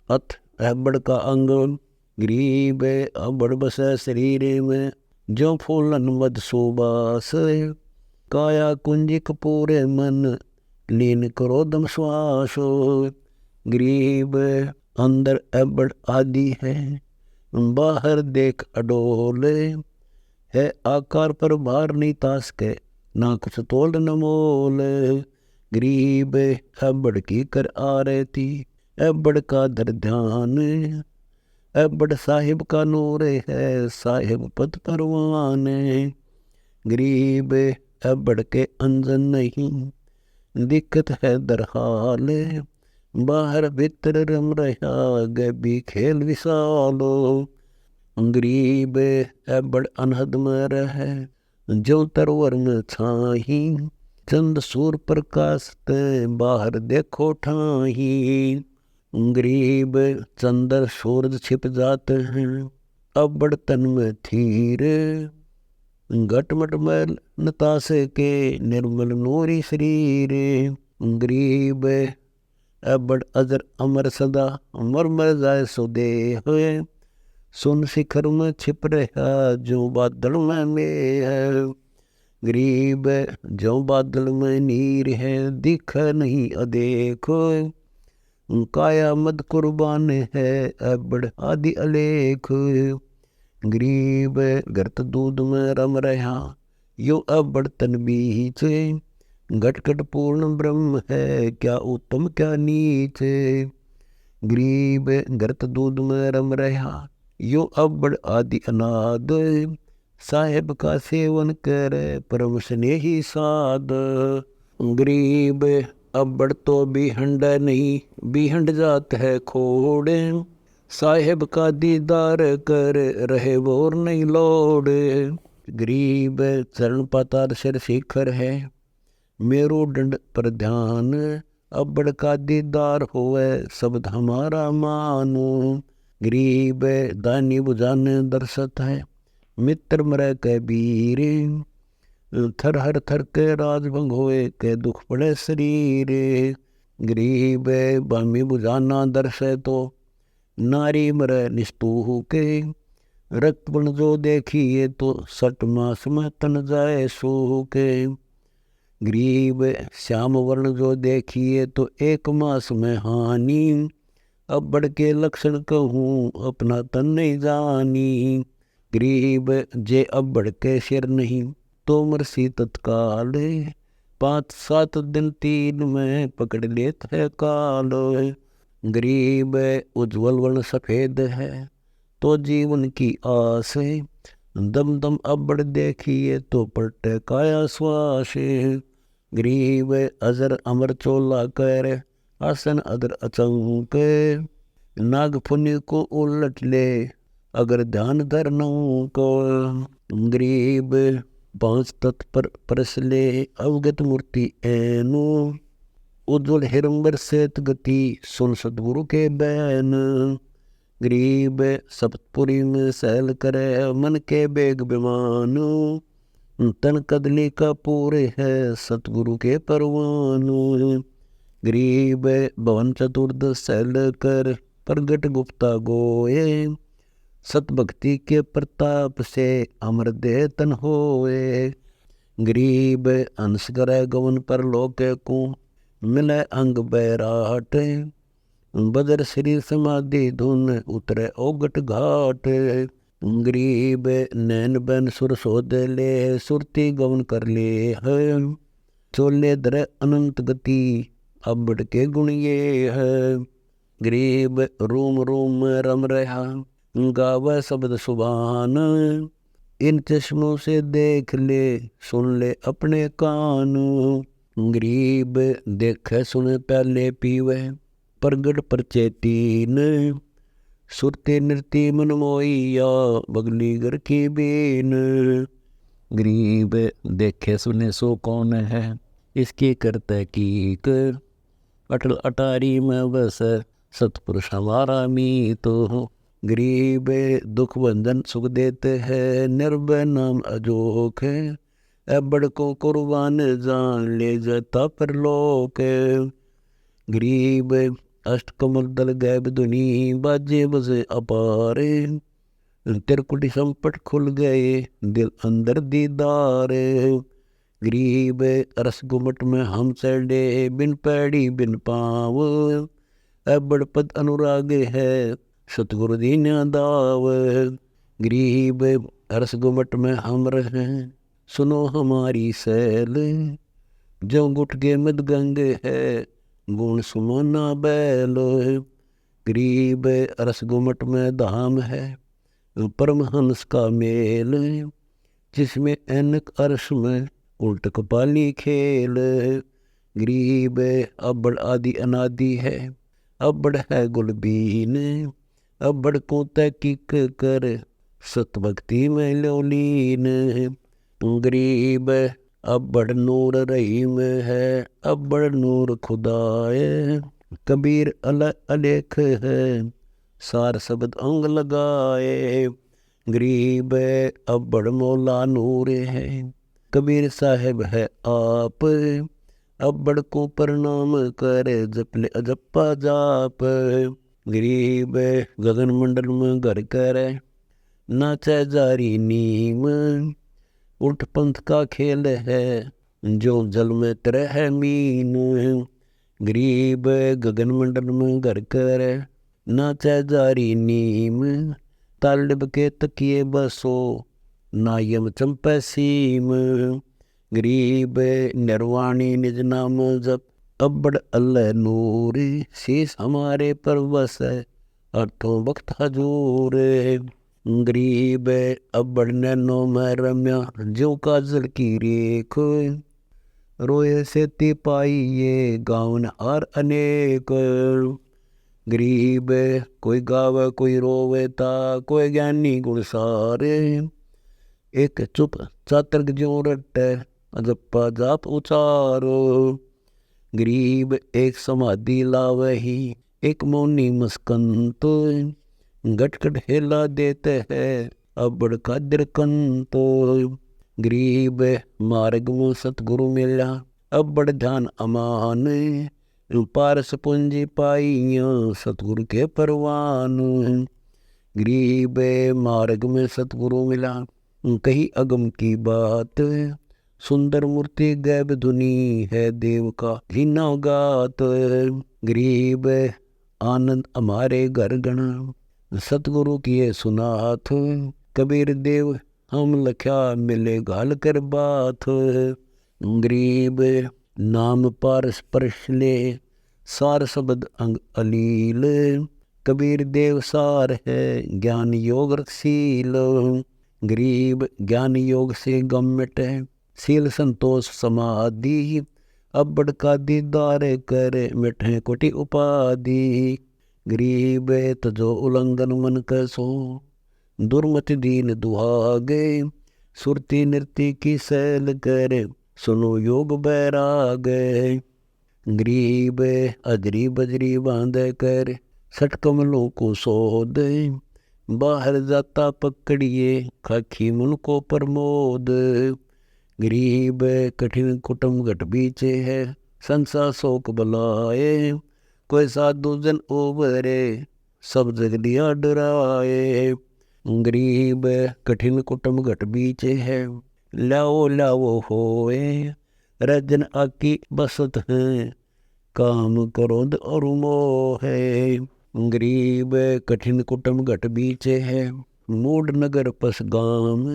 अथ अहबड़ का अंग, गरीब अबड़ बसै शरीर में, ज्यों फूलन मद सुबास, काया कुंजी कपूरे मन, लीन क्रोधम श्वास। गरीब अंदर अबड़ आदि है, बाहर देख अडोले, है आकार पर भार नहीं तास के, ना कुछ तोल न मोल। गरीब अबड़ की कर आ रही थी, अबड़ का दर ध्यान, अबड़ साहिब का नूर है, साहिब पद परवान। गरीब अबड़ के अंजन नहीं, दिक्कत है दरहाल, बाहर भीतर रम रहा, गबी खेल विशालो। गरीब अबड़ अनहद में रहे, जो तरवर में छाही, चंद सूर प्रकाश ते बाहर देखो ठाही। गरीब चंद्र सूरज छिप जाते हैं, अबड़ तन में थीर, घटमट मैल नतासे के, निर्मल नूरी शरीर। गरीब अबड़ अजर अमर सदा, मर जाए सो देह, सुन शिखर में छिप रहा, जो बादल में है। गरीब जो बादल में नीर है, दिख नहीं अदेखो, काया मद कुर्बान है, अबड़ आदि अलेख। गरीब गर्त दूध में रम रहा, यो अबड़ तन बीच, घट घट पूर्ण ब्रह्म है, क्या उत्तम क्या नीच। गरीब गर्त दूध में रम रहा, यो अबड़ आदि अनाद, साहेब का सेवन करे, परम स्नेही साध। गरीब अबड़ तो बिहंड नहीं, बिहंड जात है खोड़े, साहेब का दीदार कर, रहे बोर नहीं लोड़े। गरीब चरण पाताल सिर शिखर है, मेरुदंड पर ध्यान, अबड़ का दीदार होवे, शब्द हमारा मानो। गरीब दानी बुझान दर्शत है, मित्र मर के बीर, थर हर थर के राजभंग होए, के दुख पड़े शरीर। गरीब बामी बुझाना दर्शे तो, नारी मर निस्तूह के, रक्त बन जो देखिए तो, सट मास में तन जाए सूह के। गरीब श्याम वर्ण जो देखिए तो, एक मास में हानि, अबड़ के लक्षण कहूँ, अपना तन नहीं जानी। गरीब जे अबड़ के सिर नहीं, तो मरसी तत्काल, 5-7 दिन 3 में पकड़ लेत है काल। गरीब उज्ज्वल वर्ण सफेद है, तो जीवन की आस, दम दम अबड़ देखिए तो पलटे काया श्वास। गरीब अजर अमर चोला कर, आसन अदर अचंक, नाग पुण्य को उलट ले, अगर ध्यान धरनों को। गरीब 5 तत्पर परसले, अवगत मूर्ति एनु, उज्ज्वल हिरंबर सेत गति, सुन सतगुरु के बैन। गरीब सप्तपुरी में सहल करे, मन के बेग विमान, तन कदली का पूरे है, सतगुरु के परवान। गरीब भवन चतुर्दश सहल कर, प्रगट गुप्ता गोए, सत भक्ति के प्रताप से, अमर दे तन होए। गरीब अंश करे गवन पर लोके को, मिले अंग बैराट, बदर श्री समाधि धुन, उतरे ओगट घाट। गरीब नैन बैन सुर सोद ले, सुरती गवन कर ले है, चोले दर अनंत गति, अबड़ के गुण ये है। गरीब रूम रूम रम रहा, गावे शब्द सुभान, इन चश्मों से देख ले, सुन ले अपने कान। गरीब देखे सुने पहले पीवे, प्रगट परचेतीन, सुरते नृत्य मन मोइया, बगली घर की बीन। गरीब देखे सुने सो कौन है, इसकी करते कीक, अटल अटारी में बस, सतपुरुष हमारा मीत हो। गरीब दुख बंधन सुख देते हैं, निर्भय नाम अजोक है, अबड़ को कुर्बान जान ले जाता परलोक। गरीब अष्ट कमल दल गैब धुनी बाजे बसे अपारे। त्रिकुटी संपट खुल गए दिल अंदर दीदार। गरीब रस गुमट में हम चढ़े बिन पैड़ी बिन पाव। अबड़ पद अनुराग है सतगुरु दीन दाव। गरीब रस गुमट में हम रहे सुनो हमारी सैल। जो गुट के मद गंग है गुण सुमना बैल। गरीब रस गुमट में धाम है परमहंस का मेल। जिसमें ऐनक अर्श में उल्ट कपाली खेल। गरीब अबड़ आदि अनादि है अबड़ है गुलबीन। अबड़ को तहकीक कर सत भक्ति में लोलीन। गरीब अबड़ नूर रहीम है अबड़ नूर खुदाए। कबीर अलेख है सार शब्द अंग लगाए। गरीब अबड़ मौला नूर है कबीर साहेब है आप। अबड़ को प्रणाम कर जपले अजप्पा जाप। गरीब गगन मंडल में घर कर नाचे जारी नीम। उठ पंथ का खेल है जो जल में तरह मीन। गरीब गगन मंडल में घर कर नाचे जारी नीम। तालिब के तकिए बसो नायम चंपे सीम। गरीब निर्वाणी निज नाम जप अबड़ अल्लाह नूर। शीस हमारे पर बस अर्थों वक्त हजूर। गरीब अबड़ नैनो में रम्या जो काजल की रेख। रोए से ती पाई ये गावन हार अनेक। गरीब कोई गावे कोई रोवे ता कोई ज्ञानी गुण सारे। एक चुप चातर्क ज्यों रटे अजप्पा जाप उचारो। गरीब एक समाधि लावही एक मौनी मस्कंत। गटगट हेला देते है अबड़ का दिरकंत। गरीब मार्ग में सतगुरु मिला अबड़ ध्यान अमान। पारस पूंजी पाइया सतगुरु के परवान। गरीब मार्ग में सतगुरु मिला कही अगम की बात। सुंदर मूर्ति गैब धुनी है देव का हीना गात। गरीब आनंद हमारे घर गण सतगुरु किए सुनाथ। कबीर देव हम लख्या मिले घाल कर बात। गरीब नाम पारस परश ले सार शब्द अंग अलील। कबीर देव सार है ज्ञान योग रसील। गरीब ज्ञान योग से गम मिटे सील संतोष समाधि। अबड़ का दीदार कर मिठे कोटि उपाधि। गरीब तजो उल्लंघन मन कसो दुर्मति दीन दुहागे। सुरती नृत्य की सैल कर सुनो योग बैराग। गरीब अजरी बजरी बांध कर सठ कमलों को सोद। बाहर जाता पकड़िए खाखी मन को प्रमोद। गरीब कठिन कुटुम घट बीचे है संसार शोक बलाए। कोई साधु जन ओबरे सब जग दिया डराए। गरीब कठिन कुटुम घट बीचे है लाओ लाओ होए। रजन आकी बसत है काम क्रोध और मोह है। गरीब कठिन कुटुम घट बीचे है मूड नगर पस गाम।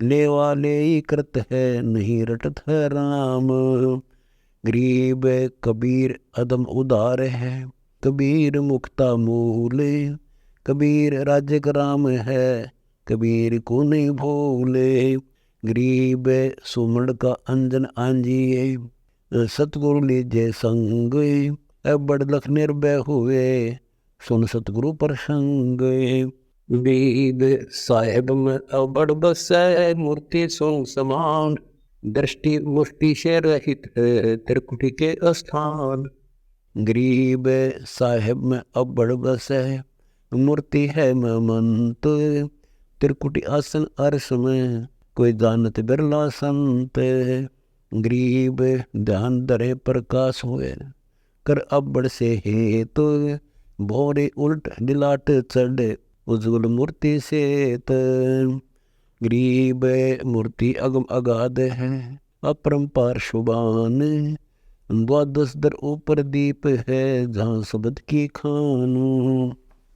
लेवा ले कृत है नहीं रटत है राम। गरीब कबीर अदम उदार है कबीर मुक्ता मूल। कबीर राज्य राम है कबीर को नहीं भूले। गरीब सुमण का अंजन आंजिए सतगुरु लीजे संग। अबड़ लख निर्भय हुए सुन सतगुरु प्रसंग। वेद साहेब में अबड़ बसै मूर्ति सुन समान। दृष्टि मुष्टि से रहित है त्रिकुटी के स्थान। गरीब साहेब में अबड़ बसै मूर्ति है महमंत। त्रिकुटी आसन अर्श में कोई जानत बिरला संत। गरीब ध्यान धरे प्रकाश हुए कर अब्बड़ से हेत, भोरे उल्ट दिलाट चढ़ उज्ज्वल मूर्ति सेत। गरीब मूर्ति अगम अगाध है, अपरंपार शुभान, द्वादश दर ऊपर दीप है, जहाँ शब्द की खान।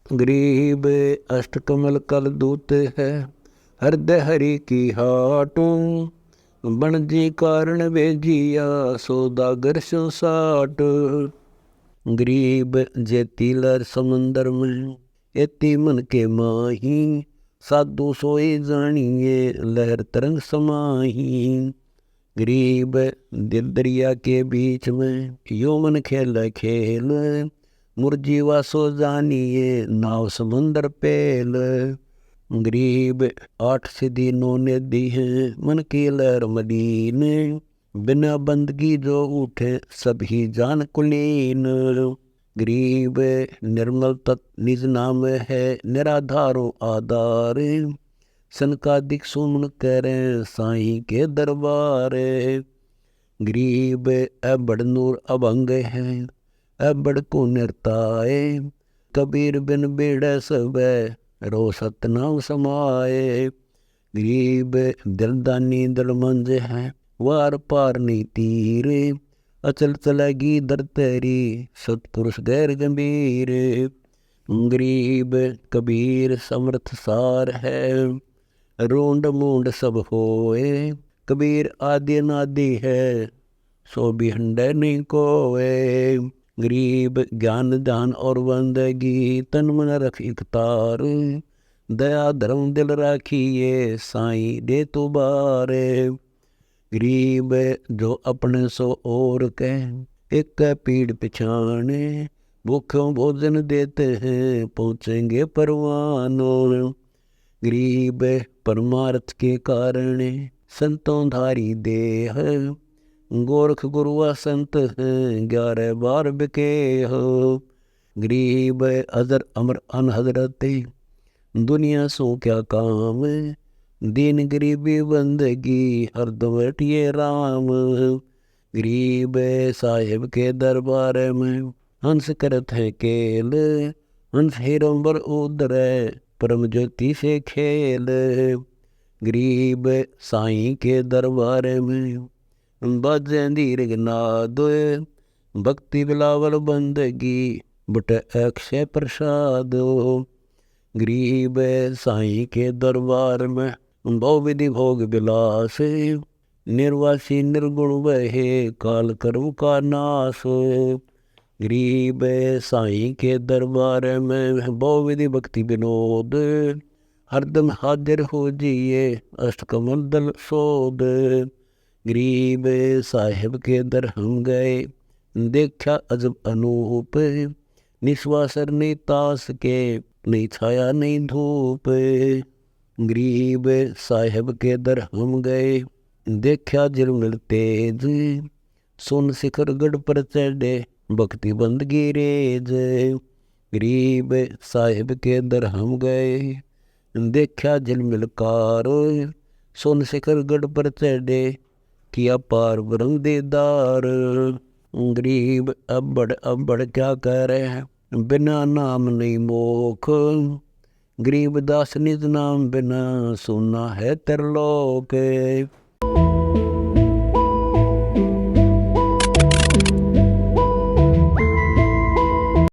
गरीब अष्ट कमल कल दूत है, हृदय हरि की हाट, बन जी कारण बेजिया, सौदागर सो साट। गरीब जेती लहर समंदर में, एती मन के माही, साधु सोई जानिए, लहर तरंग समाही। गरीब दिल दरिया के बीच में, यो मन खेल खेल, मुरजीवा सो जानिए, नाव समुंदर पेल। गरीब 8 सिद्धि 9 निधि हैं, मन की लहर मदीन, बिना बंदगी जो उठे सभी जान कुलीन। गरीब निर्मल तत्व निज नाम है, निराधारो आधार, सनकादिक सुमन करें साईं के दरबार। गरीब अबड़ नूर अभंग है, अबड़ को निर्ताए, कबीर बिन बेड़ सब रो सतनाम समाए। गरीब दिलदानी दिलमंज है, वार पार नहीं तीर, अचल चलेगी दर तेरी, सतपुरुष गैर गंभीर। गरीब कबीर समर्थ सार है, रोंड मूंड सब होए, कबीर आदि नादि है, सो भी हंडे नहीं कोए। गरीब ज्ञान ध्यान और बंदगी, तन मन रख इकतार, दया धर्म दिल राखिए, साईं दे तो बारे। गरीब जो अपने सो और कह, एक पीड़ पिछाने, भूखों भोजन देते हैं, पहुँचेंगे परवानों। गरीब परमार्थ के कारण, संतों धारी देह, गोरख गुरुआ संत हैं, 11 बार बिके हो। गरीब अजर अमर अनहजरते, दुनिया सो क्या काम, दीन गरीबी बंदगी, हरदम रटिए राम। गरीब साहिब के दरबार में, हंस करत है केल, हंस हिरंबर उदर, परम ज्योति से खेल। गरीब साईं के दरबार में, बाजेंदी रिगनाद, भक्ति बिलावल बंदगी, बट अक्षय प्रसाद। गरीब साईं के दरबार में, बहु विधि भोग विलास, निर्वासी निर्गुण बहे, काल कर्म का नाश। गरीब साईं के दरबार में, बहु विधि भक्ति विनोद, हरदम हाजिर हो जिए, अष्टकमल दल सोद। गरीब साहिब के दर हम गए, देखा अजब अनूप, निश्वासर नहीं तास के, नहीं छाया नहीं धूप। गरीब साहिब के दर हम गए, देखा झिलमिल तेज, सुन शिखर गढ़ पर चढ़े, भक्ति बंदगी रेज। गरीब साहिब के दर हम गए, देखा झिलमिल कार, सुन शिखर गढ़ पर चढ़े, किया पार ब्रह्म दीदार। गरीब अब्बड़ अब्बड़ क्या कह रहे हैं, बिना नाम नहीं मोख, गरीब दास निज नाम बिना, सुना है तरलोक।